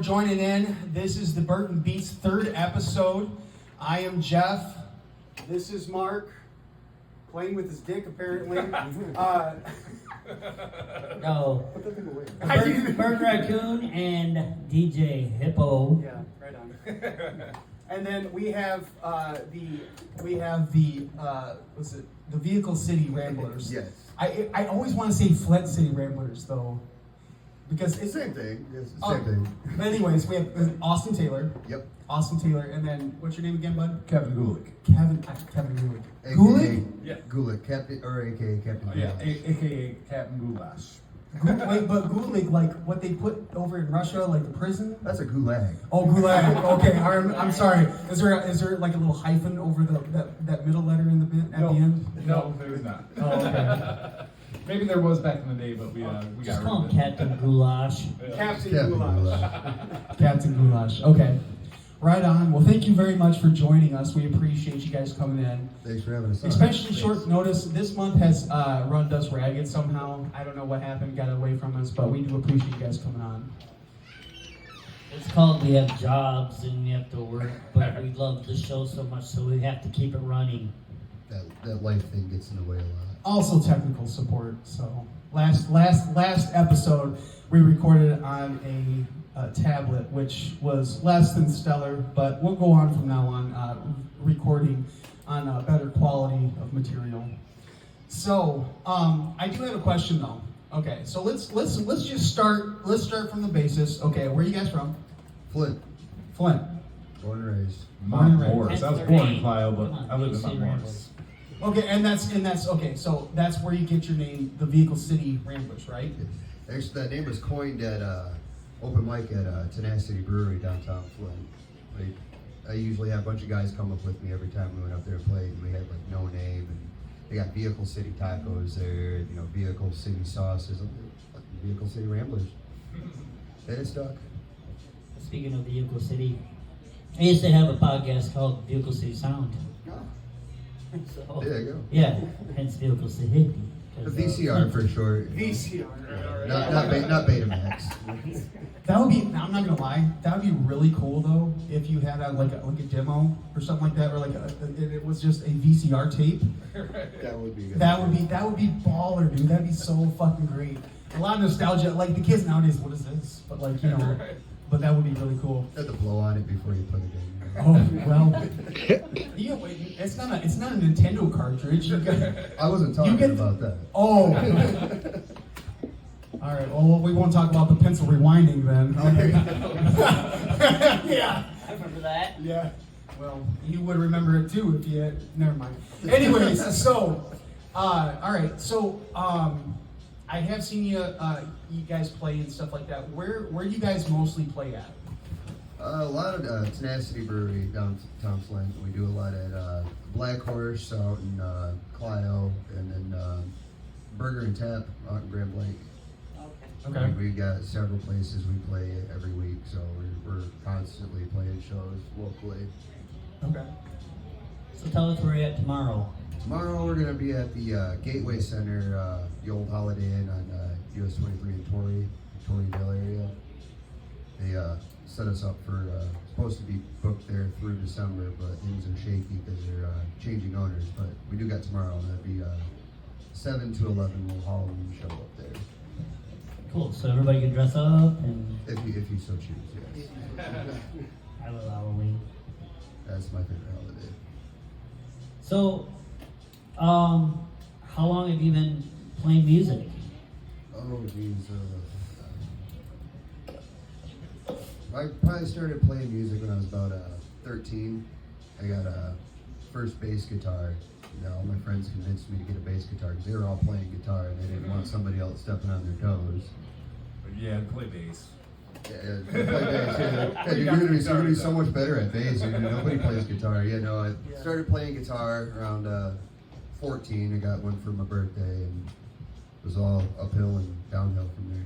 joining in. This is the Burton Beats third episode. I am Jeff. This is Mark, playing with his dick apparently. No. Put that thing away. Bird Raccoon and DJ Hippo. Yeah, right on. And then we have the Vehicle City Ramblers. Yes. I always want to say Flint City Ramblers though, because it's Same thing. It's the same thing. But anyways, we have Austin Taylor. Yep. Austin Taylor, and then what's your name again, bud? Kevin Gulick. Kevin Gulick. AKA Gulick? Yeah. Gulick, Captain, or AKA Captain Goulash. AKA Captain Goulash. Wait, but Gulick, like what they put over in Russia, like the prison? That's a gulag. Oh, Goulash. Okay, I'm sorry. Is there like a little hyphen over that middle letter in the at the end? No, there is not. Oh, okay. Maybe there was back in the day, but we Just got call rid him of it. Captain Goulash. Captain Captain Goulash. Goulash. Captain Goulash. Okay. Right on. Well, thank you very much for joining us. We appreciate you guys coming in. Thanks for having us on. Especially short notice. This month has run us ragged somehow. I don't know what happened, got away from us, but we do appreciate you guys coming on. It's called we have jobs and we have to work, but we love the show so much, so we have to keep it running. That life thing gets in the way a lot. Also technical support. So last episode we recorded on a tablet, which was less than stellar, but we'll go on from now on recording on a better quality of material. So I do have a question though. Okay, so let's just start. Let's start from the basis. Okay, where are you guys from? Flint, Flint. born and raised. Mount Right. Morris. I was born in Clio, but I live in Mount Morris. Okay, and that's okay. So that's where you get your name, the Vehicle City Ramblers, right? Actually, that name was coined at open mic at Tenacity Brewery downtown Flint. I usually have a bunch of guys come up with me every time we went up there and played. And we had like no name, and they got Vehicle City tacos there, you know, Vehicle City sauces, Vehicle City Ramblers. And it stuck. Speaking of Vehicle City, I used to have a podcast called Vehicle City Sound. So, There you go. yeah, hence Vehicle City. The VCR for short. VCR. Not Betamax. That would be. I'm not gonna lie. That would be really cool though if you had a demo or something like that, or it was just a VCR tape. That would be good. That would be baller, dude. That'd be so fucking great. A lot of nostalgia. Like the kids nowadays, what is this? But like but that would be really cool. You have to blow on it before you put it in. Oh well. Yeah, wait. It's not a Nintendo cartridge. You got, I wasn't talking about that. Oh. All right. Well, we won't talk about the pencil rewinding then. Okay. Yeah. I remember that. Yeah. Well, you would remember it too if you had. Never mind. Anyways, so, all right. So, I have seen you guys play and stuff like that. Where do you guys mostly play at? A lot of Tenacity Brewery downtown Flint. We do a lot at Black Horse out in Clio, and then Burger and Tap out in Grand Blanc. Okay. We got several places we play every week, so we're constantly playing shows locally. Okay. So tell us where you're at tomorrow. Tomorrow we're gonna be at the Gateway Center, the old Holiday Inn on US 23 in Torreyville area. They set us up for supposed to be booked there through December, but things are shaky because they're changing owners. But we do got tomorrow, and that'd be 7 to 11. We'll Halloween show up there. Cool. So everybody can dress up and If you so choose, yes. I love Halloween. That's my favorite holiday. So, how long have you been playing music? Oh geez, I probably started playing music when I was about 13. I got a first bass guitar. You know, all my friends convinced me to get a bass guitar because they were all playing guitar and they didn't want somebody else stepping on their toes. Yeah, play bass. Yeah, play bass. Yeah, you're gonna be so much better at bass. Nobody plays guitar. Yeah, no, I started playing guitar around 14. I got one for my birthday, and it was all uphill and downhill from there.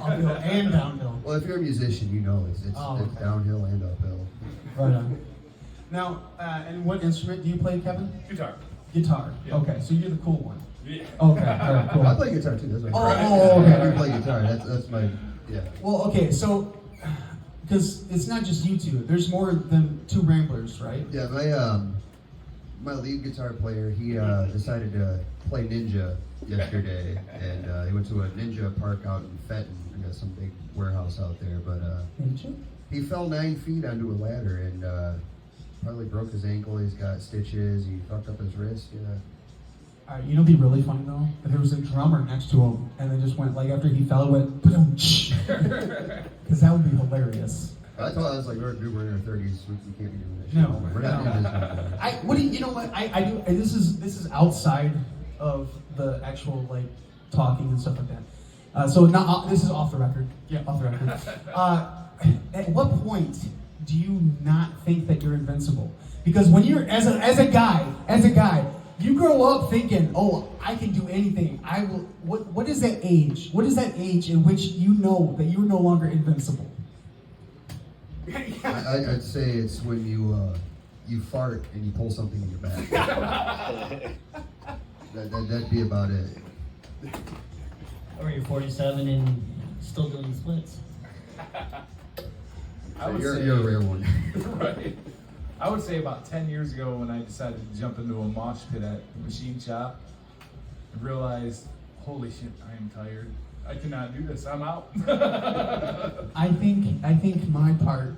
Uphill and downhill. Well, if you're a musician, you know it's okay. downhill and uphill. Right on. Now, and what instrument do you play, Kevin? Guitar. Guitar. Yeah. Okay, so you're the cool one. Yeah. Okay, all right, cool. I play guitar too. That's my Oh, okay. I do play guitar. That's my yeah. Well, okay, so because it's not just you two. There's more than two Ramblers, right? Yeah, my lead guitar player, he decided to play ninja yesterday, and he went to a ninja park out in Fenton. We got some big warehouse out there, but Ninja? he fell 9 feet onto a ladder and probably broke his ankle. He's got stitches. He fucked up his wrist. Yeah. All right, you know, what'd be really funny though. If there was a drummer next to him, and they just went like after he fell, it went because that would be hilarious. I thought I was like, we're in our 30s. We can't be doing that shit. No, We're not no. doing this anymore. What do you know? What I do? This is outside of the actual like talking and stuff like that. So not this is off the record. Yeah, off the record. At what point do you not think that you're invincible? Because when you're as a guy, you grow up thinking, "Oh, I can do anything. I will." What is that age? What is that age in which you know that you're no longer invincible? I'd say it's when you fart and you pull something in your back. That'd be about it. Or you're 47 and still doing splits. I would You're say, a rare one. right. I would say about 10 years ago when I decided to jump into a mosh pit at the machine shop, I realized, holy shit, I am tired. I cannot do this. I'm out. I think my part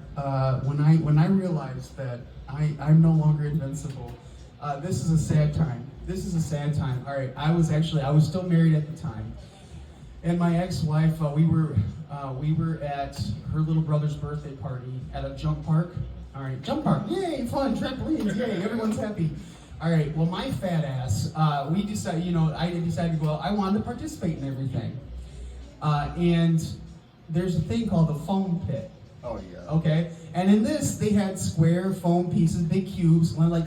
when I realized that I'm no longer invincible. This is a sad time. All right, I was still married at the time, and my ex-wife we were at her little brother's birthday party at a jump park. All right, jump park, yay, fun, trampolines, yay, everyone's happy. All right, well, my fat ass, I decided to go out. I wanted to participate in everything. And there's a thing called the foam pit. Oh yeah. Okay, and in this they had square foam pieces, big cubes, like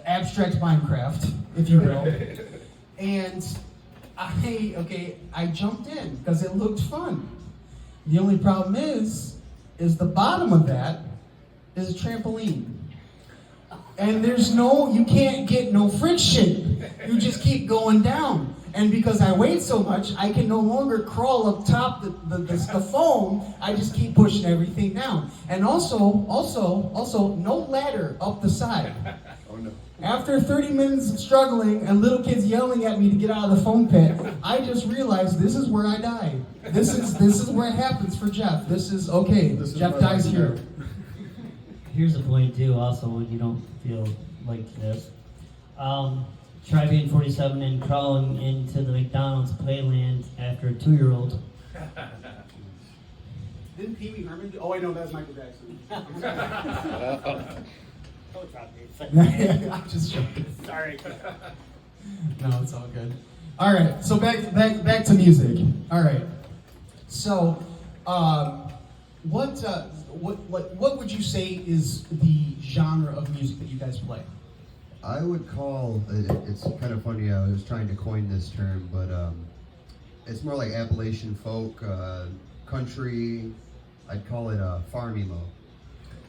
abstract Minecraft, if you will. And I jumped in because it looked fun. The only problem is the bottom of that is a trampoline. And you can't get no friction. You just keep going down. And because I weighed so much, I can no longer crawl up top the foam. I just keep pushing everything down. And also, no ladder up the side. Oh no. After 30 minutes of struggling and little kids yelling at me to get out of the foam pit, I just realized this is where I die. This is where it happens for Jeff. This is Jeff dies here. Here's a point too, also, when you don't feel like this. Try being 47 and crawling into the McDonald's playland after a 2-year-old. Didn't Pee Wee Herman do? Oh, I know that's Michael Jackson. I'm just joking. Sorry. No, it's all good. All right, so back to music. All right, so what would you say is the genre of music that you guys play? I would call it's kind of funny. I was trying to coin this term, but it's more like Appalachian folk, country. I'd call it farm emo.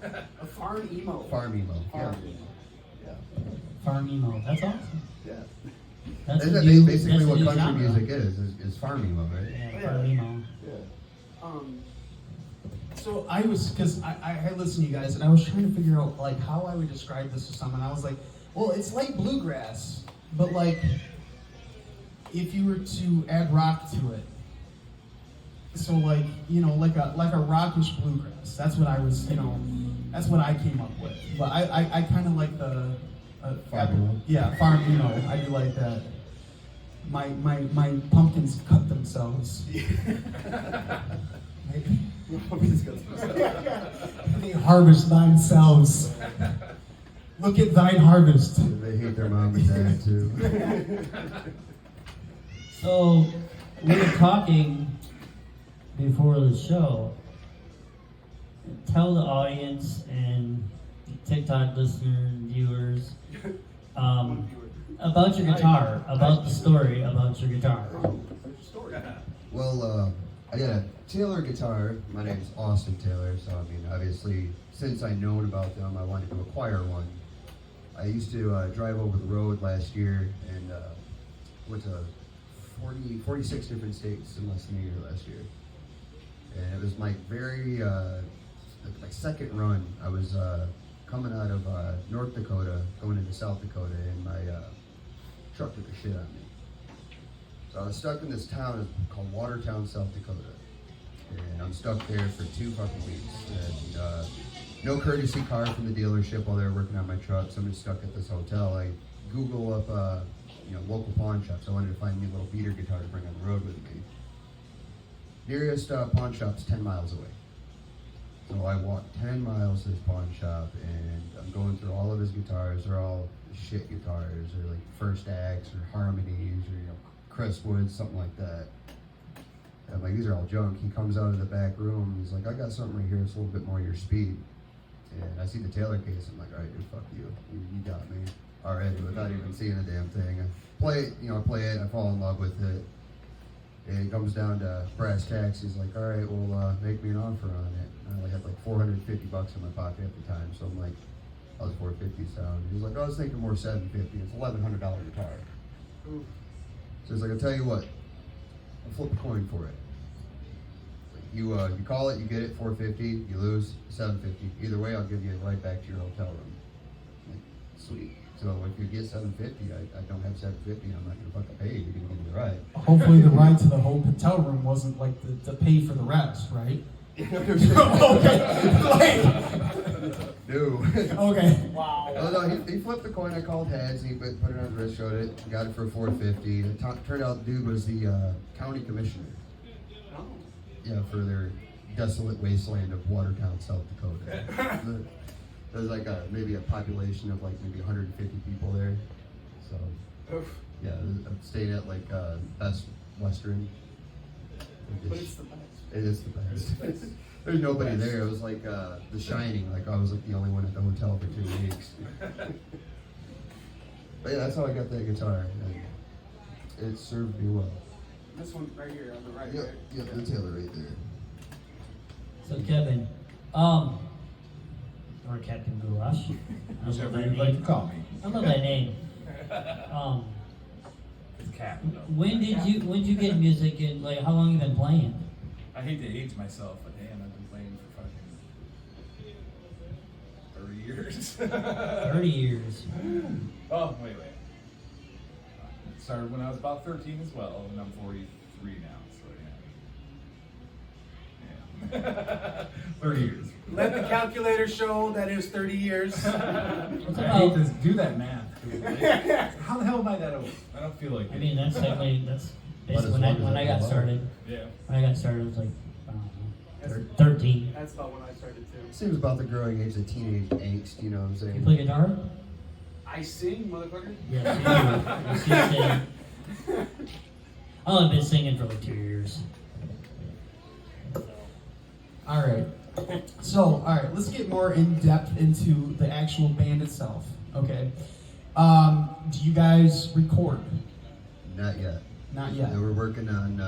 A farm emo. Farm emo. Farm Yeah. Yeah. Farm emo. That's awesome. Yeah. That's Isn't the that new- basically that's the what new country genre. music is farm emo, right? Yeah, farm emo. Yeah. So I had listened to you guys, and I was trying to figure out like how I would describe this to someone. I was like, well, it's like bluegrass, but like if you were to add rock to it. So like like a rockish bluegrass. That's what I was that's what I came up with. But I kind of like the Farm emo. Yeah, farm emo. I do like that. My pumpkins cut themselves. They harvest themselves. Look at thine harvest. They hate their mom and dad too. So, we were talking before the show. Tell the audience and TikTok listeners, viewers, about your guitar, about the story about your guitar. Well, I got a Taylor guitar. My name's Austin Taylor, so I mean, obviously, since I known about them, I wanted to acquire one. I used to drive over the road last year and went to 46 different states in less than a year last year. And it was my very, my second run. I was coming out of North Dakota, going into South Dakota, and my truck took a shit on me. So I was stuck in this town called Watertown, South Dakota. And I'm stuck there for 2 fucking weeks. And no courtesy car from the dealership while they were working on my truck. So I'm just stuck at this hotel. I Google up, local pawn shops. I wanted to find me a little beater guitar to bring on the road with me. Nearest pawn shop's 10 miles away. So I walked 10 miles to this pawn shop, and I'm going through all of his guitars. They're all shit guitars, or like first acts, or harmonies, or Crestwoods, something like that. And I'm like, these are all junk. He comes out of the back room. He's like, I got something right here. It's a little bit more your speed. And I see the Taylor case. I'm like, all right, dude, fuck you. You got me already without even seeing the damn thing. I play it. I fall in love with it. And it comes down to brass tacks. He's like, all right, well, make me an offer on it. And I only had like $450 in my pocket at the time. So I'm like, how's 450 sound? He's like, I was thinking more 750. It's $1,100 guitar. Ooh. So he's like, I'll tell you what. I'll flip a coin for it. You call it, you get it, 450. You lose, 750. Either way, I'll give you it right back to your hotel room. I'm like, sweet. So if you get 750, I don't have 750. I'm not gonna fucking pay you. You're gonna give me the ride. Hopefully, the ride to the hotel room wasn't like the pay for the rest, right? Okay. No. Okay. Wow. No, he flipped the coin. I called heads. He put it on his wrist, showed it, got it for 450. It turned out the dude was the county commissioner. Oh. Yeah, for their desolate wasteland of Watertown, South Dakota. There's like maybe a population of like maybe 150 people there. So yeah, I'm staying at like Best Western. But it's the best. It is the best. There's nobody there. It was like The Shining. Like I was like the only one at the hotel for 2 weeks. But yeah, that's how I got that guitar. And it served me well. This one right here on the right. Yep, yep, the Taylor right there. So Kevin, or Captain Goulash. I love Whichever that you'd like to name. call me. I love that name. It's Captain. though. When did you get music, and like how long you been playing? I hate to age myself, but damn, I've been playing for fucking 30 years. 30 years. Oh, wait. Started when I was about 13 as well, and I'm 43 now, so yeah. 30 years. Let the calculator show that is 30 years. I hate to do that math. How the hell am I that old? I don't feel like I it. mean, that's basically as when long as I I got can started. Yeah. When I got started, I was like, I don't know, That's- 13. That's about when I started too. Seems about the growing age of teenage angst, you know what I'm saying? You play guitar? I sing, motherfucker. Yes, you do. You sing. I've only been singing for like 2 years. All right. So, all right, let's get more in depth into the actual band itself. Okay. Do you guys record? Not yet. Not yet. Yeah, we're working on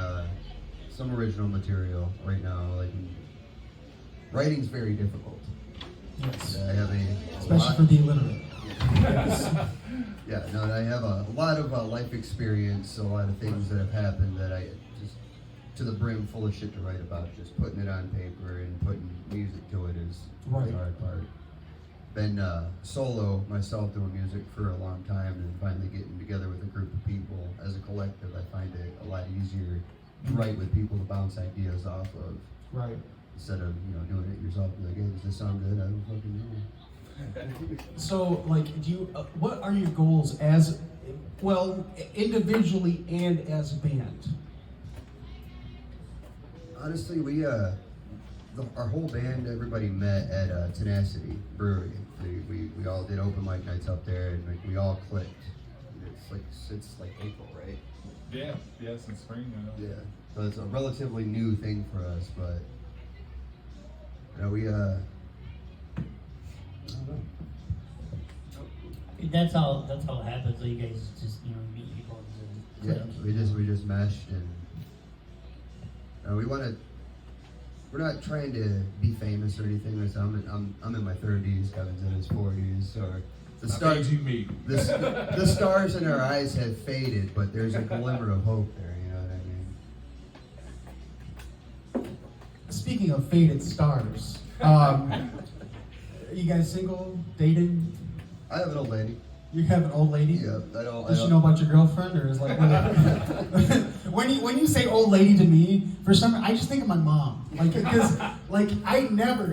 some original material right now. Like, writing's very difficult. Yes. I have Especially for the illiterate. Yeah, no, and I have a lot of life experience, a lot of things that have happened that I just to the brim full of shit to write about. Just putting it on paper and putting music to it is Right. the hard part. Been solo myself doing music for a long time, and finally getting together with a group of people as a collective, I find it a lot easier to write with people to bounce ideas off of, Right. instead of doing it yourself. Be like, hey, does this sound good? I don't fucking know. So, like, do you? What are your goals as, well, individually and as a band? Honestly, we our whole band, everybody met at Tenacity Brewery. We all did open mic nights up there, and like we all clicked. It's like since like April, right? Yeah, since spring. I know. Yeah. So it's a relatively new thing for us, but we I don't know. That's how it happens. So you guys just meet people. And Yeah, we just meshed, and we want to. We're not trying to be famous or anything. Like that. I'm in my 30s. Kevin's in his 40s. So the stars, Aging me. the stars in our eyes have faded, but there's a glimmer of hope there. You know what I mean? speaking of faded stars, you guys single, dating? I have an old lady. You have an old lady? Yeah, I don't. Does she know about your girlfriend, or is like when you say old lady to me, for some I just think of my mom, like because like I'm never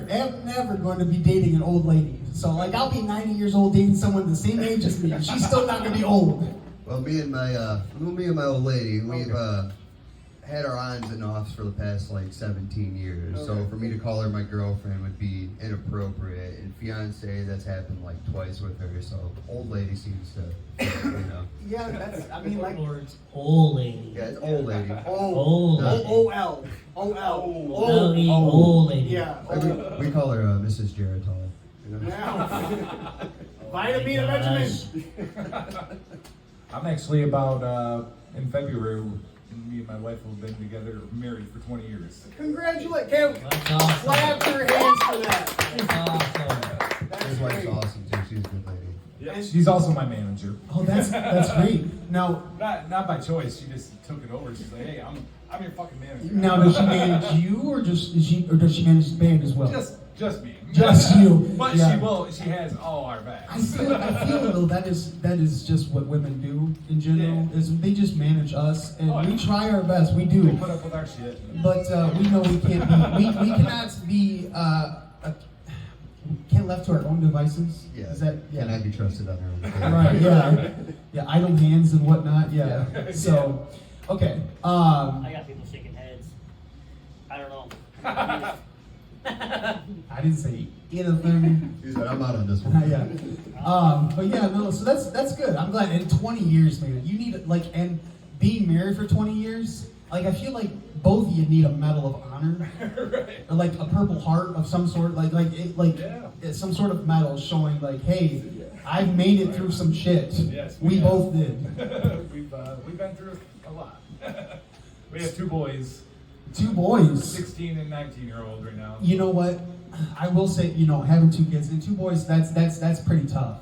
going to be dating an old lady. So like I'll be 90 years old dating someone the same age as me. She's still not gonna be old. Well, me and my old lady, we've had our ons and offs for the past like 17 years. So for me to call her my girlfriend would be inappropriate. And fiance, that's happened like twice with her. So old lady seems to, you know. Yeah, that's, I mean, like, Words, old lady. Yeah, it's old lady. Old lady. O-O-L. O-L. L-E, old lady. Yeah. Like, we call her Mrs. Geritol. You know? Yeah. Vitamin Oh my gosh. Benjamin. I'm actually about in February. Me and my wife have been together, married for 20 years. Congratulations. Kev, That's awesome. clap your hands for that. That's awesome. That's His wife's great. awesome too. She's a good lady. Yeah, she's also my manager. Oh, that's great. Now Not by choice. She just took it over. She's like, hey, I'm your fucking manager. now does she manage you, or does she manage the band as well? Just me. Just you. But Yeah. she will. She has all our backs. I feel though that is just what women do in general. Yeah. Is they just manage us, and Oh, yeah. we try our best. We We do, put up with our shit. but we know we can't be. We cannot be. Can't left to our own devices. Yeah. Is that yeah? Cannot be trusted on her own. Right. Yeah. Yeah. Idle hands and whatnot. Yeah. So, okay. I got people shaking heads. I don't know. I didn't say anything. He said, I'm out on this one. Yeah. But yeah, no. So that's good. I'm glad. In 20 years, man, you need like, and being married for 20 years, like I feel like both of you need a medal of honor, Right. or like a Purple Heart of some sort, Yeah. it's some sort of medal showing like, hey, I've made it through some shit. Yes, we we have. both did. We've been through a lot. We have 2 boys, 2 boys. 16 and 19-year-old right now. You know what? I will say, having 2 kids and 2 boys, that's pretty tough.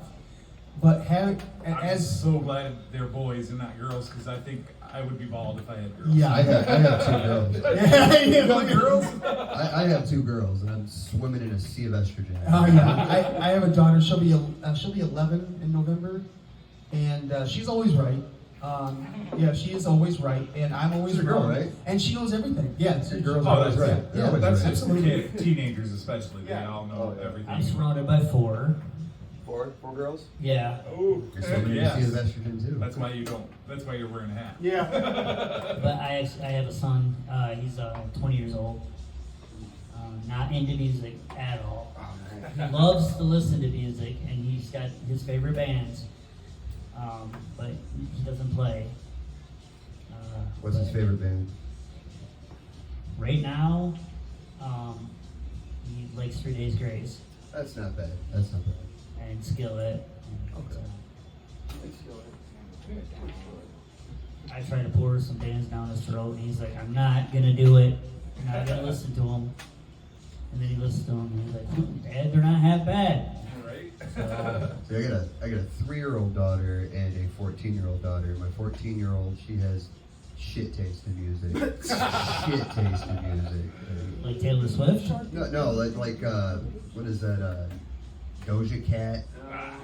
But having I'm as so glad they're boys and not girls because I think I would be bald if I had girls. yeah, I have 2 girls. yeah, Young girls? I have 2 girls, and I'm swimming in a sea of estrogen. Oh yeah, I have a daughter. She'll be 11 in November, and she's always right. Yeah, she is always right, and I'm always She's a girl, wrong. right? And she knows everything. Yeah, Your girls Oh, are always that's right. it. They're always That's right. Absolutely. teenagers especially. They Yeah. all know Oh, yeah. everything. I'm surrounded by 4. 4 girls? Yeah. Oh, You're swimming in a sea of estrogen too. That's why you're wearing a hat. Yeah. But I have a son. He's 20 years old. Not into music at all. He loves to listen to music, and he's got his favorite bands. But he doesn't play. What's his but favorite band? Right now, he likes 3 Days Grace That's not bad. That's not bad. and Skillet. Okay. I try to pour some bands down his throat, and he's like, I'm not gonna do it. I'm not gonna listen to them. And then he listens to them, and he's like, Dad, they're not half bad. Right? See, I got a 3-year-old daughter and a 14-year-old daughter. My 14-year-old, she has shit taste in music. Shit taste in music. Like Taylor Swift? No, like what is that? Doja Cat.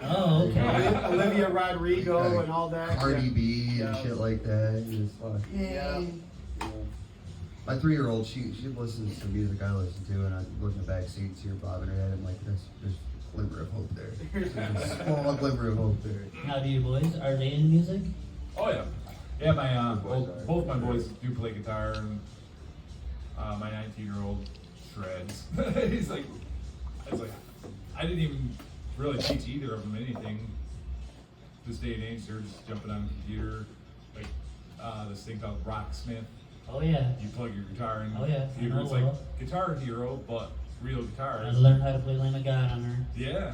Oh, okay. Olivia Rodrigo and all that. Cardi Yeah. B and Yeah. shit like that. It's like, Yeah. my 3-year-old, she listens to music I listen to, and I look in the back seat and see her bobbing her head. I'm like, there's a glimmer of hope there. There's a small glimmer of hope there. How do you boys? Are they in music? Oh yeah. Yeah, my both my boys do play guitar, and my 19-year-old shreds. He's like, I didn't even really teach either of them anything. This day and age, they're just jumping on the computer, like this thing called Rocksmith. Oh, yeah. You plug your guitar in. Oh, yeah. the computer. I know It's like well. Guitar Hero, but real guitar. I learned how to play Lamb of God on her. Yeah.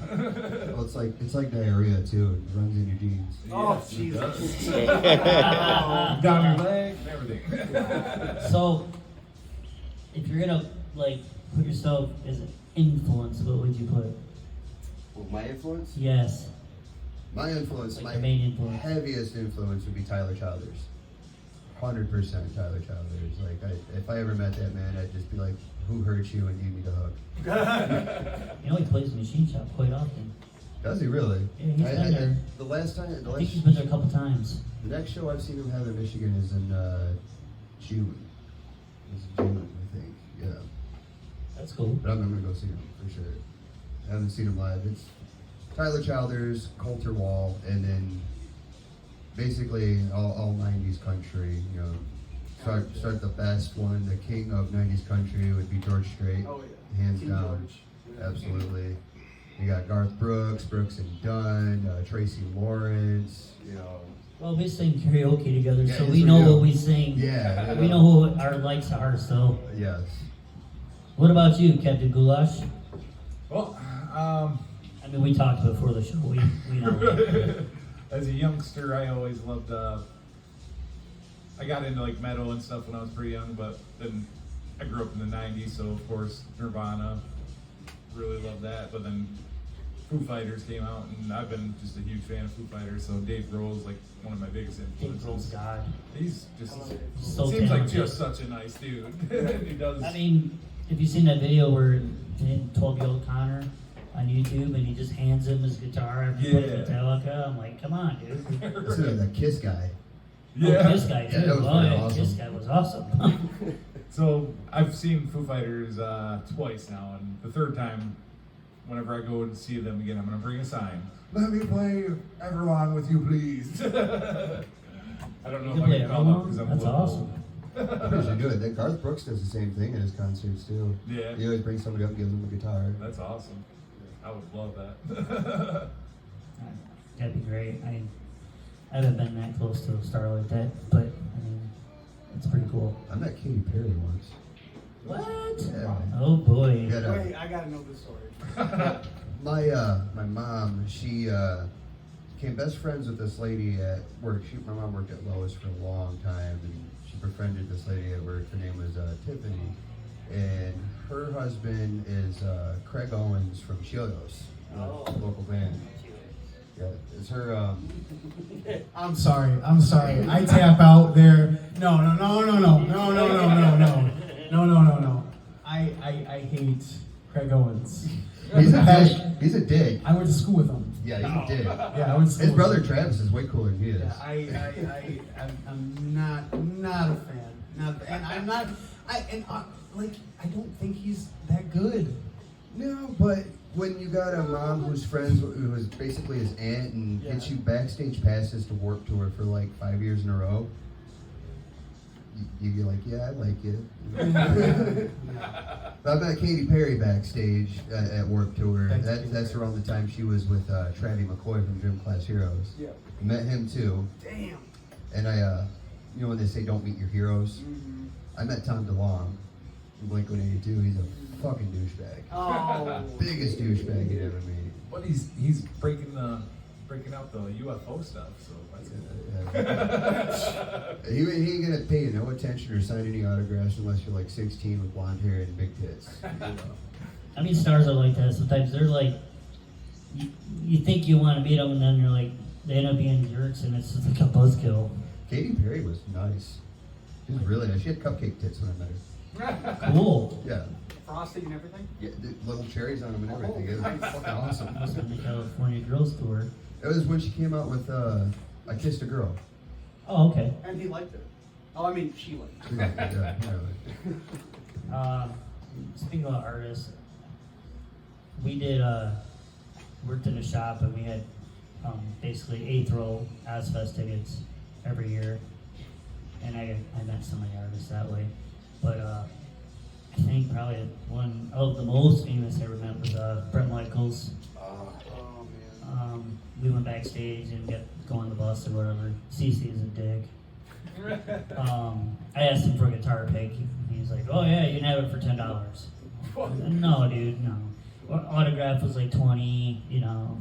Well, it's like diarrhea too. It runs in your genes. Oh, Yes, it Jesus. does. Down your leg and everything. So, if you're gonna, like, put yourself as an influence, what would you put? Well, my influence? Yes. My influence, Like my the main influence. heaviest influence would be Tyler Childers. 100% Tyler Childers. Like, if I ever met that man, I'd just be like, who hurt you and you need a hug? You know, he plays Machine Shop quite often. Does he really? Yeah, he's been there. The last time, I think he's been there a couple times. the next show I've seen him have in Michigan is in June. It's June, I think. Yeah. That's cool. But I'm gonna go see him for sure. I haven't seen him live. It's Tyler Childers, Coulter Wall, and then basically all 90s country. You know, start the best one. The king of 90s country would be George Strait, Oh, yeah. hands King down. George. Yeah. Absolutely. You got Garth Brooks and Dunn, Tracy Lawrence. You know. Well, we sing karaoke together, Yeah, so yes, we we know do. what we sing. Yeah. We know who our likes are, so. Yes. What about you, Captain Goulash? Well, I mean, we talked before the show. We know. as a youngster, I always loved. I got into like metal and stuff when I was pretty young, but then I grew up in the '90s, so of course Nirvana, really loved that. But then Foo Fighters came out, and I've been just a huge fan of Foo Fighters. So Dave Grohl's like one of my biggest Dave influences. Grohl's God. He's just So seems like talented. just such a nice dude. He does. I mean, have you seen that video where 12-year-old Connor on YouTube and he just hands him his guitar after he plays Yeah. Metallica? I'm like, come on, dude. This is the Kiss guy. yeah. Oh, this guy too. Yeah, that was Oh, pretty yeah, awesome. this guy was awesome. So I've seen Foo Fighters twice now, and the third time, whenever I go and see them again, I'm gonna bring a sign. Let me play Everlong with you, please. I don't know You if I play can call up Everlong? because I'm That's a little awesome. I usually do it. That Garth Brooks does the same thing in his concerts too. Yeah. He always brings somebody up and gives them a guitar. That's awesome. I would love that. That'd be great. I haven't been that close to a star like that, but I mean, it's pretty cool. I met Katy Perry once. What? Yeah. Oh boy. Yeah, Wait, I gotta know this story. my mom, she became best friends with this lady at work. My mom worked at Lowe's for a long time, and she befriended this lady at work. Her name was Tiffany, and her husband is Craig Owens from Chilios, local band. Yeah, it's her. I'm sorry. I tap out there. No. I hate Craig Owens. He's a dick. I went to school with him. Yeah, he's a dick. Yeah, I went to school His with brother him. Travis is way cooler than he is. Yeah, I'm not a fan. I'm not. I don't think he's that good. No, but when you got a mom who's friends, who was basically his aunt, and Yeah. gets you backstage passes to Warped Tour for like 5 years in a row, you're like, yeah, I like it. But I met Katy Perry backstage at Warped Tour. That's around the time she was with Travie McCoy from Gym Class Heroes. Yeah. Met him too. Damn. And I, you know when they say don't meet your heroes? Mm-hmm. I met Tom DeLonge in Blink-182. He's a fucking douchebag. Oh. Biggest douchebag you'd ever meet. But he's breaking out the UFO stuff, so that's good. He ain't gonna pay you no attention or sign any autographs unless you're like 16 with blonde hair and big tits. You know? I mean, stars are like that. Sometimes they're like, you think you want to meet them, and then they're like, they end up being jerks, and it's just like a buzzkill. Katy Perry was nice. She was really nice. She had cupcake tits when I met her. Cool. Yeah. Frosting and everything? Yeah, the little cherries on them and everything. It was fucking awesome. Must have been the California Girls Tour. It was when she came out with I Kissed a Girl. Oh, okay. And he liked it. Oh, I mean, she liked it. Yeah, really. Speaking about artists, we did worked in a shop, and we had basically 8th row Ozfest tickets every year, and I met so many artists that way. But I think probably one of the most famous I ever met was Brett Michaels. Oh, man. We went backstage and got go on the bus or whatever. CC is a dick. I asked him for a guitar pick. He's like, "Oh yeah, you can have it for $10." No, dude, no. Autograph was like 20, you know.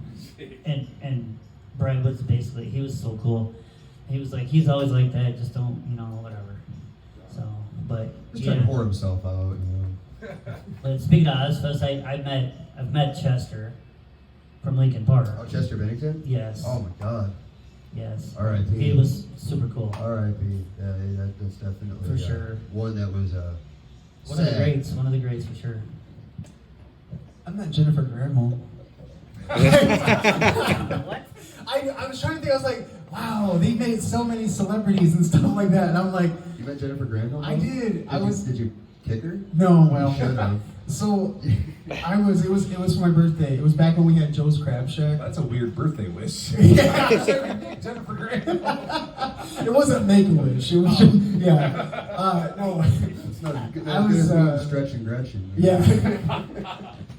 And Brett was basically, he was so cool. He was like, he's always like that. Just don't, you know, whatever. So, but Just trying to pour himself out, you know. But speaking of Ozfest, I've met Chester from Lincoln Park. Oh, Chester Bennington? Yes. Oh my god. Yes. R.I.P. He was super cool. R.I.P. Yeah, that's definitely For sure. one that was One of the greats. One of the greats for sure. I met Jennifer Granholm. What? I was trying to think. I was like, wow, they made so many celebrities and stuff like that, and I'm like, You met Jennifer Granholm? I did. Did you kick her? No, well. You should have. So, it was for my birthday. It was back when we had Joe's Crab Shack. That's a weird birthday wish. Yeah. Jennifer Grant. It wasn't Make-A-Wish. It was just, yeah. No. It's not as good I was, as Stretch and Gretchen. Yeah.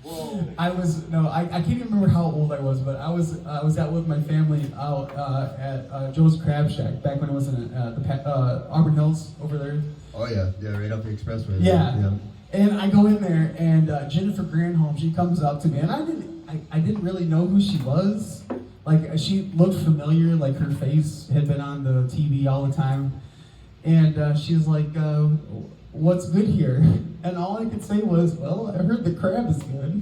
Whoa. I can't even remember how old I was, but I was out with my family out at Joe's Crab Shack back when it was in Auburn Hills over there. Oh yeah, right up the expressway. Yeah. And I go in there, and Jennifer Granholm, she comes up to me, and I didn't really know who she was. Like, she looked familiar, like her face had been on the TV all the time. And she was like, what's good here? And all I could say was, well, I heard the crab is good.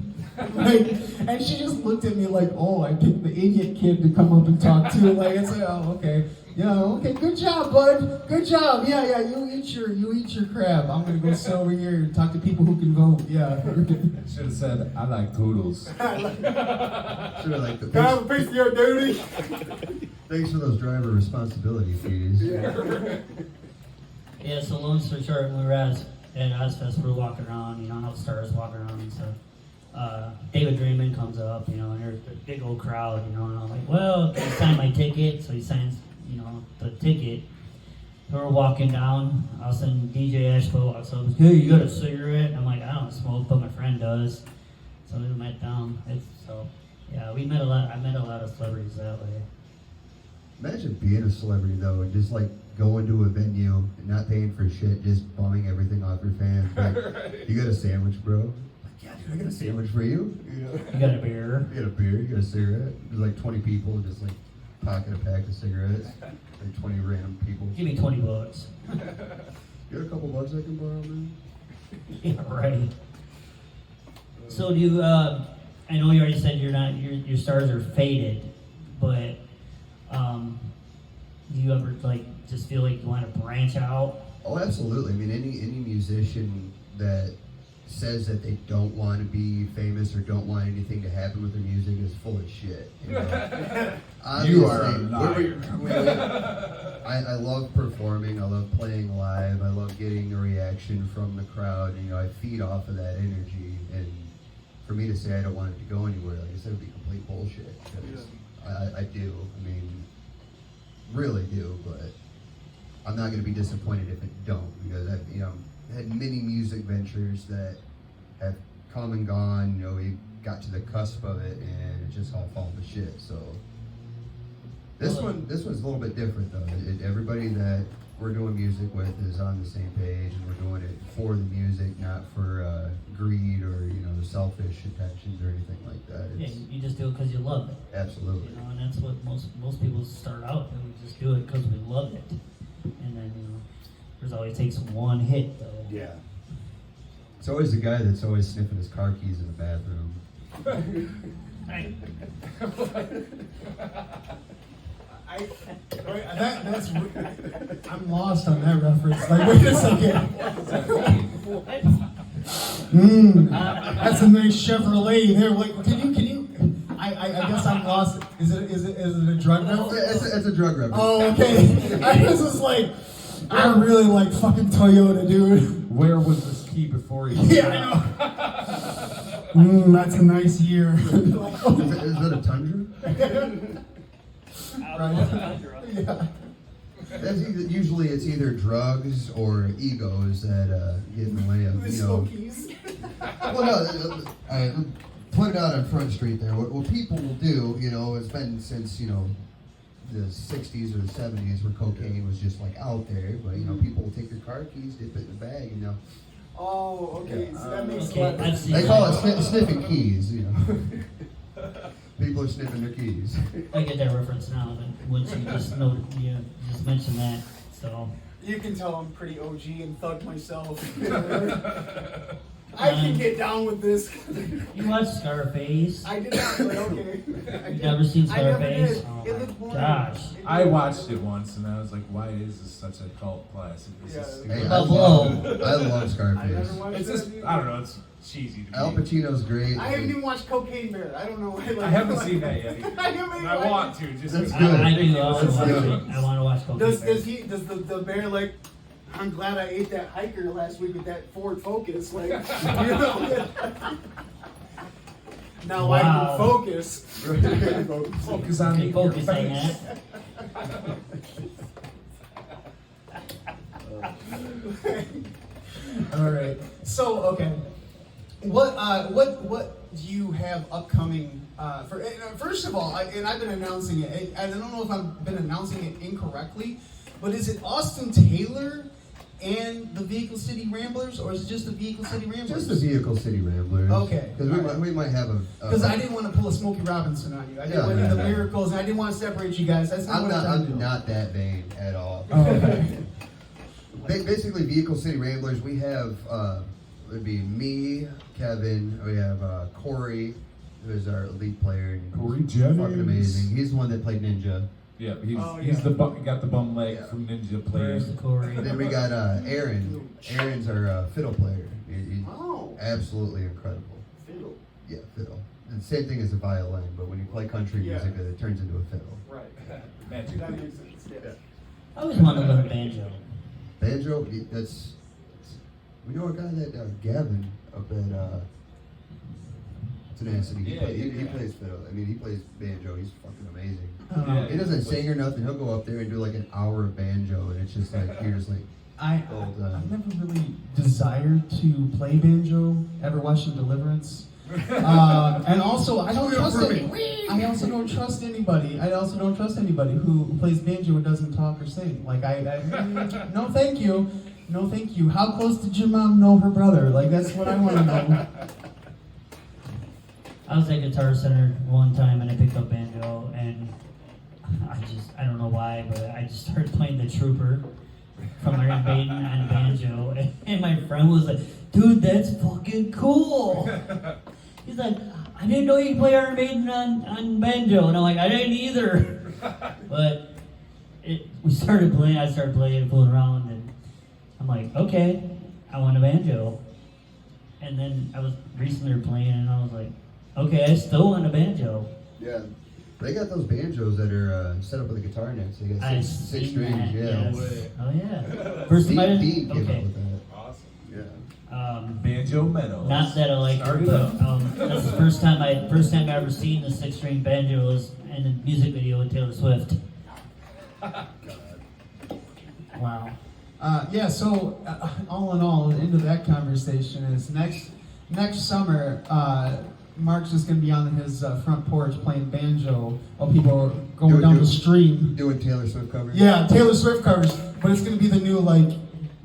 Like, and she just looked at me like, oh, I picked the idiot kid to come up and talk to. Like, it's like, oh, okay. Yeah, okay, good job, bud. Good job. Yeah, you eat your crab. I'm gonna go sit over here and talk to people who can vote. Yeah. Should have said, I like toodles. Should have like the Can I have a piece of your duty? thanks for those driver responsibility fees. Yeah, so long story short, when we were at Ozfest, we were walking around, you know, how stars walking around and stuff. David Draymond comes up, you know, and there's a big old crowd, you know, and I'm like, well, can you sign my ticket? So he signs, you know, the ticket. So we're walking down, all of a sudden DJ Ashpo walks up, hey, you got a cigarette? I'm like, I don't smoke, but my friend does. So we met down. Yeah, I met a lot of celebrities that way. Imagine being a celebrity though, and just like going to a venue and not paying for shit, just bumming everything off your fans. Like, you got a sandwich, bro? Like, yeah, dude, I got a sandwich for you. You got a beer? You got a beer, you got a cigarette. There's like 20 people just like pocketing a pack of cigarettes. Like 20 random people. Give me $20. You got a couple bucks I can borrow, man? Yeah, right. So do you, I know you already said your stars are faded, but do you ever like just feel like you want to branch out? Oh, absolutely. I mean, any musician that says that they don't want to be famous or don't want anything to happen with their music is full of shit. You know? You are a Obviously, liar. I love performing. I love playing live. I love getting a reaction from the crowd. You know, I feed off of that energy. And for me to say I don't want it to go anywhere, like I said, would be complete bullshit. Because I do. I mean, really do. But I'm not going to be disappointed if it don't, because I've had many music ventures that have come and gone. You know, we got to the cusp of it, and it just all fallen to shit. So this one's a little bit different though. Everybody that we're doing music with is on the same page, and we're doing it for the music, not for greed or selfish intentions or anything like that. Yeah, you just do it because you love it. Absolutely. You know, and that's what most people start out, and we just do it because we love it. And then there's always takes one hit though. Yeah. It's always the guy that's always sniffing his car keys in the bathroom. I'm lost on that reference. Like, wait a second. That's a nice Chevrolet there. Like, can you? I guess I'm lost. Is it a drug reference? It's a drug reference. Oh, okay. I was just like, I really like fucking Toyota, dude. Where was this key before you? Yeah, I know. That's a nice year. Is that a Tundra? Yeah. Usually it's either drugs or egos that get in the way of, Keys. Well, no, I put it out on Front Street there. What people will do, it's been since, the 60s or the 70s where cocaine was just like out there. But, people will take their car keys, dip it in the bag, Oh, okay. So that makes Okay, sense. I've seen They that. call it sniffing keys, People are sniffing their keys. I get that reference now, but once you just mentioned that, so You can tell I'm pretty OG and thug myself. I can get down with this. You watch Scarface? I did not, but okay. You've never seen I never Scarface? did. Oh It my looked boring. gosh. I watched it once and I was like, why is this such a cult classic? This is Yeah. Hey, stupid. I Buffalo. love I Scarface. never watched It's that just, either. I don't know, it's cheesy to me. Al Pacino's great. I haven't even watched Cocaine Bear. I don't know why. Like, I haven't seen that yet. Either. I haven't And I like want it. to. Just That's because good. I do. I it's want to watch good. it. I want to watch Cocaine Does Bear. the bear like? I'm glad I ate that hiker last week with that Ford Focus. Like, you know. Now I Wow. can focus. Focus on Okay, me. focus on that. All right. So okay, what do you have upcoming? First of all, and I've been announcing it. I don't know if I've been announcing it incorrectly, but is it Austin Taylor and the Vehicle City Ramblers, or is it just the Vehicle City Ramblers? Just the Vehicle City Ramblers. Okay. Because we might have a. Because I didn't want to pull a Smokey Robinson on you. I didn't Yeah, want to do the yeah. miracles, and I didn't want to separate you guys. That's not what I'm trying to do. I'm not that vain at all. Oh, okay. Basically, Vehicle City Ramblers, we have, would be me, Kevin, we have Corey, who is our elite player. Corey He's Jennings. fucking amazing. He's the one that played Ninja. Yeah, Oh, he's yeah. got the bum leg Yeah. from Ninja Where's the playing. Corey? Then we got Aaron. Aaron's our fiddle player. He's Oh. absolutely incredible. Fiddle. Yeah, fiddle. And same thing as a violin, but when you play country Yeah. music, it turns into a fiddle. Right. Magic. That makes sense. Yeah. I always wanted to learn banjo. Banjo, we know a guy that Gavin up at Tenacity. He, Yeah, he yeah. plays fiddle. I mean, he plays banjo. He's fucking amazing. Yeah. He doesn't sing or nothing. He'll go up there and do like an hour of banjo, and it's just like you're just like, I've never really desired to play banjo. Ever watching Deliverance? And also, I don't trust anybody. I also don't trust anybody. I also don't trust anybody who plays banjo and doesn't talk or sing. Like no, thank you, no, thank you. How close did your mom know her brother? Like that's what I want to know. I was at Guitar Center one time and I picked up banjo and I don't know why, but I just started playing the Trooper from Iron Maiden on banjo, and my friend was like, "Dude, that's fucking cool." He's like, "I didn't know you could play Iron Maiden on banjo," and I'm like, "I didn't either." But we started playing. I started playing and fooling around, and I'm like, "Okay, I want a banjo." And then I was recently playing, and I was like, "Okay, I still want a banjo." yeah. They got those banjos that are set up with a guitar neck. So they got I've six seen strings. that, Yeah. yes. Oh yeah. First time I Dean came okay. up with that. Awesome. Yeah. Banjo metal. Not that I like Start it, it but up. that's the first time I ever seen the 6-string banjo was in a music video with Taylor Swift. Wow. Yeah. So all in all, the end of that conversation is next summer. Mark's just gonna be on his front porch playing banjo while people are going down the stream. Doing Taylor Swift covers. Yeah, Taylor Swift covers, but it's gonna be the new like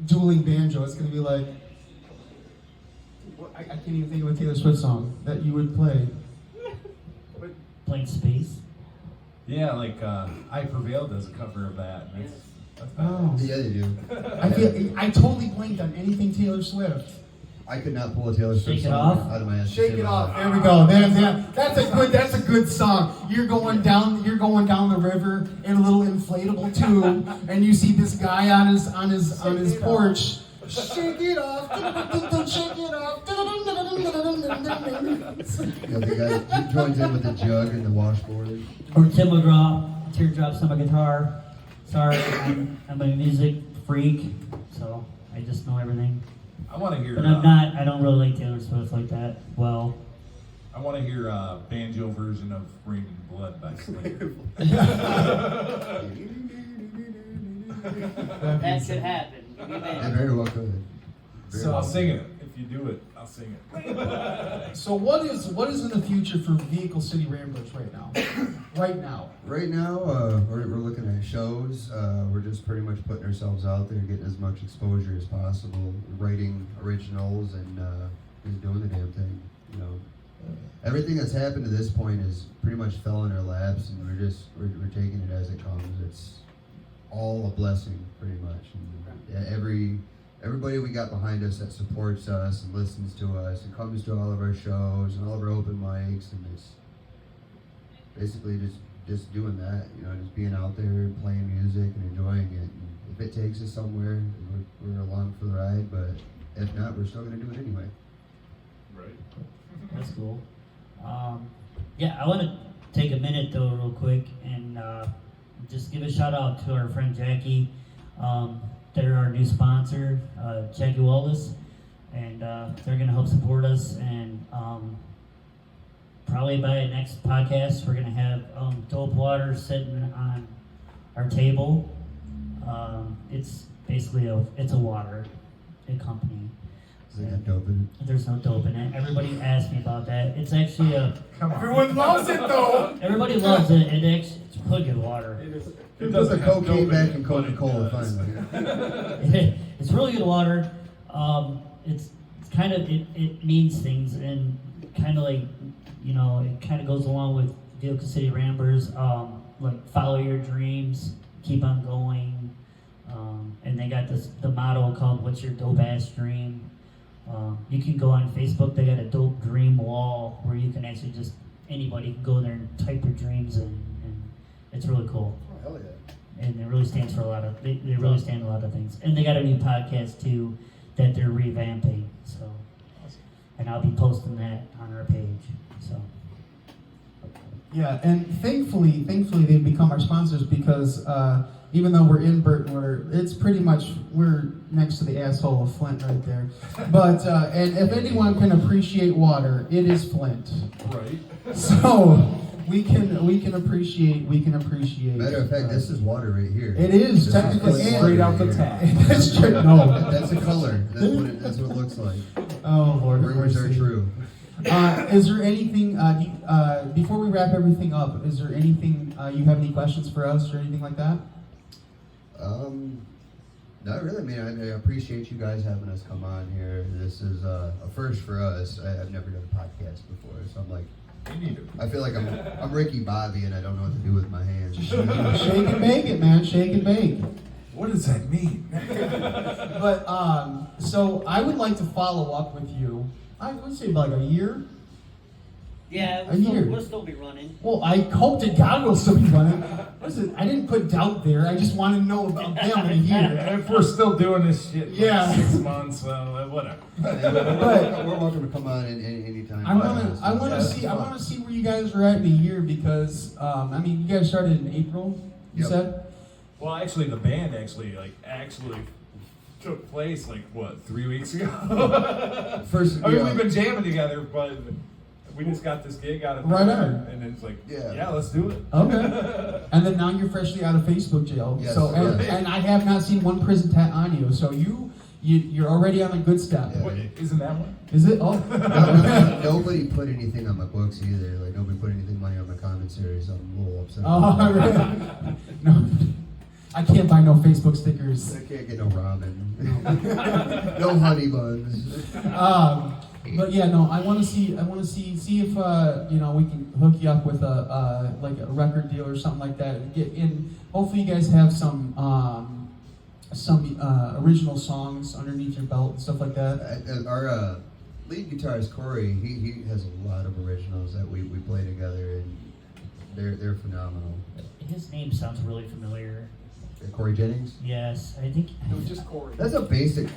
dueling banjo. It's gonna be like I can't even think of a Taylor Swift song that you would play. Playing Space. Yeah, like I Prevail does a cover of that. And that's Oh. Yeah, they do. I totally blanked on anything Taylor Swift. I could not pull a Taylor Swift Shake It song Off? out of my ass. Shake it off. There we go. That's a good song. You're going down the river in a little inflatable tube, and you see this guy on his porch. Shake it off. Shake it off. Yeah, the guy he joins in with the jug and the washboard. Or Tim McGraw, Teardrops on my guitar. Sorry, I'm a music freak, so I just know everything. I want to hear. But I don't really like Taylor Swift like that. Well, I want to hear a banjo version of Rain and Blood by Slayer. that could happen. It very well could. Very So- well I'll could. sing it if you do it. I'll sing it. So what is in the future for Vehicle City Ramblers right now? Right now. Right now, we're looking at shows. We're just pretty much putting ourselves out there, getting as much exposure as possible, writing originals, and just doing the damn thing. You know, everything that's happened to this point is pretty much fell in our laps, and we're taking it as it comes. It's all a blessing, pretty much. And, yeah, everybody we got behind us that supports us and listens to us and comes to all of our shows and all of our open mics, and it's basically just doing that, you know, just being out there, playing music and enjoying it. And if it takes us somewhere, we're along for the ride, but if not, we're still going to do it anyway. Right. That's cool. Yeah, I want to take a minute though, real quick, and just give a shout out to our friend Jackie. They're our new sponsor, Jackie Wallace, and they're going to help support us. And probably by the next podcast, we're going to have dope water sitting on our table. It's basically it's a water company. Is there dope in it? There's no dope in it. Everybody asked me about that. It's actually Everyone loves it though. everybody loves it. It's really good water. It does the cocaine back in Coca-Cola finally. It's really good water. It's kind of it means things, and kind of like, you know, it kind of goes along with the Oklahoma City Ramblers. Like follow your dreams, keep on going. And they got the motto called "What's your dope ass dream?" You can go on Facebook. They got a dope dream wall where you can actually anybody can go there and type your dreams in, and it's really cool. Oh, hell yeah. And it really stands for they really stand a lot of things. And they got a new podcast too that they're revamping. So, and I'll be posting that on our page. So. Yeah, and thankfully they've become our sponsors because even though we're in Burton, we're next to the asshole of Flint right there. But and if anyone can appreciate water, it is Flint. Right. So we can appreciate. Matter of fact, this is water right here. It is This technically plain straight water out the right tap. here. That's true. No. That's the color. That's what it looks like. Oh Lord. Rumors are mercy. true. Is there anything before we wrap everything up? Is there anything you have any questions for us or anything like that? Not really. I mean, I appreciate you guys having us come on here. This is a first for us. I've never done a podcast before, so I'm like, Me neither. I feel like I'm Ricky Bobby and I don't know what to do with my hands. Shake and bake it, man. Shake and bake. What does that mean? But so I would like to follow up with you. I would say like a year. Yeah, A year. we'll still be running. Well, I hope to God we'll still be running. Listen, I didn't put doubt there. I just want to know about them in a year. If we're still doing this shit, Yeah. 6 months, whatever. We're welcome to come on anytime. I want to see where you guys are at in a year because I mean, you guys started in April. You Yep. said. Well, actually, the band actually took place 3 weeks ago. First, I mean, yeah. we've been jamming together, but we just got this gig out of Right there, on. and then it's like, Yeah. yeah, let's do it. Okay. And then now you're freshly out of Facebook jail. Yes, so yes. and I have not seen one prison tat on you. So you're already on a good step. Yeah. What, isn't that one? Is it? Oh. Nobody put anything on my books either. Like nobody put anything money on my commentary, so I'm a little upset. Oh, really? No. I can't buy no Facebook stickers. I can't get no ramen, no honey buns. But yeah, no. I want to see if we can hook you up with a record deal or something like that. And get in. Hopefully, you guys have some original songs underneath your belt and stuff like that. Our lead guitarist Corey, he has a lot of originals that we play together, and they're phenomenal. His name sounds really familiar. Corey Jennings. Yes, I think. It was just Corey. That's a basic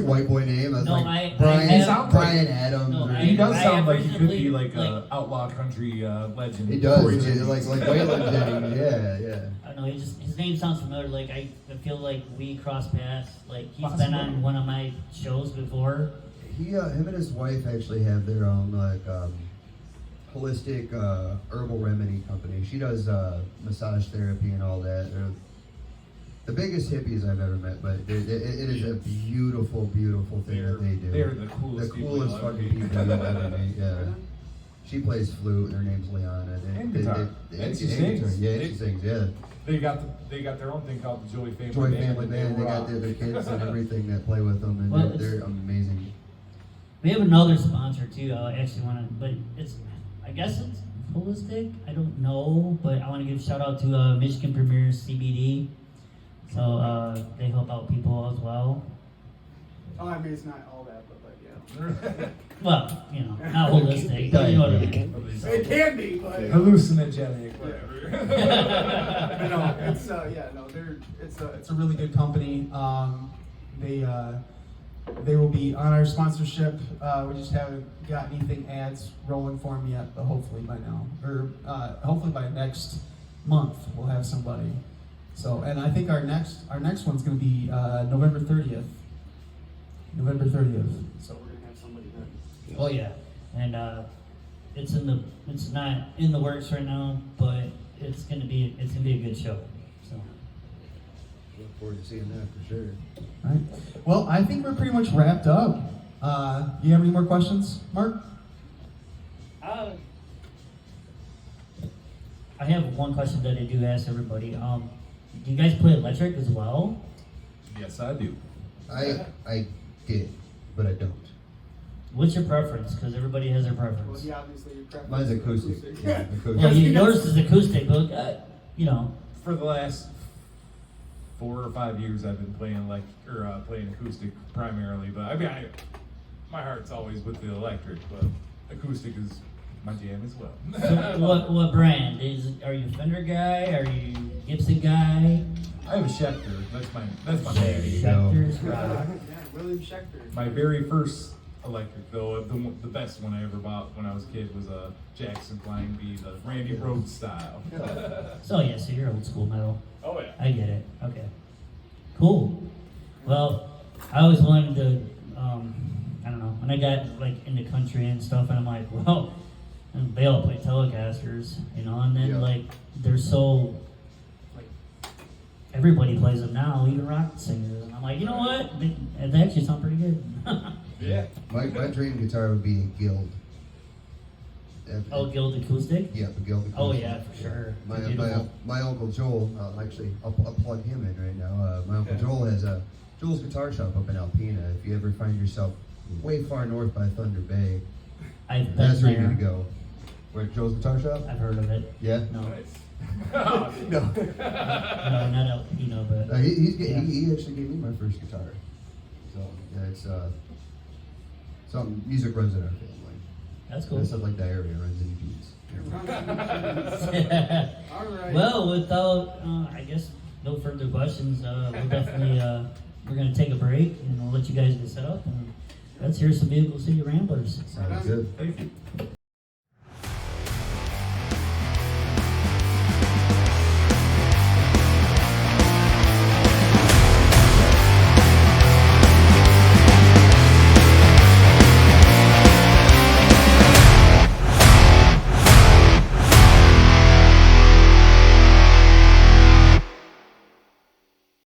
white boy name. That's No, like I Brian, have- Brian Adams. No, or- He does I sound have like he could be recently, like a outlaw country legend. He does. Corey Yeah, Jennings. like Waylon Jennings. Yeah. I don't know. His name sounds familiar. Like I feel like we crossed paths. Like he's Possibly. been on one of my shows before. Him and his wife actually have their own holistic herbal remedy company. She does massage therapy and all that. They're the biggest hippies I've ever met, but it is a beautiful, beautiful thing that they do. They're the coolest people you'll ever fucking meet. people you'll ever meet. Yeah. She plays flute. Her name's Liana. And guitar. And she sings. Yeah, she sings. Yeah. They got their own thing called the Joy Family Joy Band. Family Band. They got their kids and everything that play with them, and Well, they're amazing. We have another sponsor too. I actually want to, but I guess it's holistic. I don't know, but I want to give a shout out to Michigan Premier CBD. So they help out people as well. Oh, I mean, it's not all that, but yeah. Well, you know, not holistic. You know what I mean. It can be, but. Hallucinogenic, whatever. But no, it's it's a really good company. They will be on our sponsorship. We just haven't got anything ads rolling for them yet, but hopefully by now, or hopefully by next month, we'll have somebody. So, and I think our next one's going to be November 30th. November 30th. So we're gonna have somebody then. Oh yeah, and it's not in the works right now, but it's gonna be a good show. So Look forward to seeing that for sure. All right. Well, I think we're pretty much wrapped up. You have any more questions, Mark? I have one question that I do ask everybody. Do you guys play electric as well? Yes, I do. I did, but I don't. What's your preference? Because everybody has their Well, preference. yeah, obviously your preference. Mine's is acoustic. Yeah, acoustic. Well, yours is acoustic, but you know. For the last 4 or 5 years, I've been playing playing acoustic primarily. But I mean, my heart's always with the electric, but acoustic is my jam as well. So what brand are you a Fender guy? Are you Gibson guy? I have a Schecter. That's my baby. Schecter's rock. Yeah, William Schechter. My very first electric, though, the best one I ever bought when I was a kid was a Jackson Flying V, the Randy Rhoads style. So yeah, so you're old school metal. Oh yeah. I get it. Okay. Cool. Well, I always wanted to, I don't know, when I got like into country and stuff, and I'm like, well, and they all play Telecasters, you know, and then Yeah. like they're so, like, everybody plays them now, even rock singers, and I'm like, you know what? They actually sound pretty good. Yeah. My dream guitar would be a Guild. Oh, Guild Acoustic? Yeah, a Guild acoustic. Oh yeah, for sure. They're beautiful. My uncle Joel, I'll plug him in right now. My uncle Joel has a Joel's Guitar Shop up in Alpena. If you ever find yourself way far north by Thunder Bay, I've been that's where you there. need to go. Where Joel's Guitar Shop? I've heard of it. Yeah. No, Nice. No. no, not Alpino, but yeah. He actually gave me my first guitar. So yeah, it's something music runs in our family. That's cool. And stuff like diarrhea runs in genes. All right. Well, without, I guess, no further questions, we'll definitely, we're going to take a break and we'll let you guys get set up. And let's hear some Vehicle City Ramblers. Sounds good. Thank you.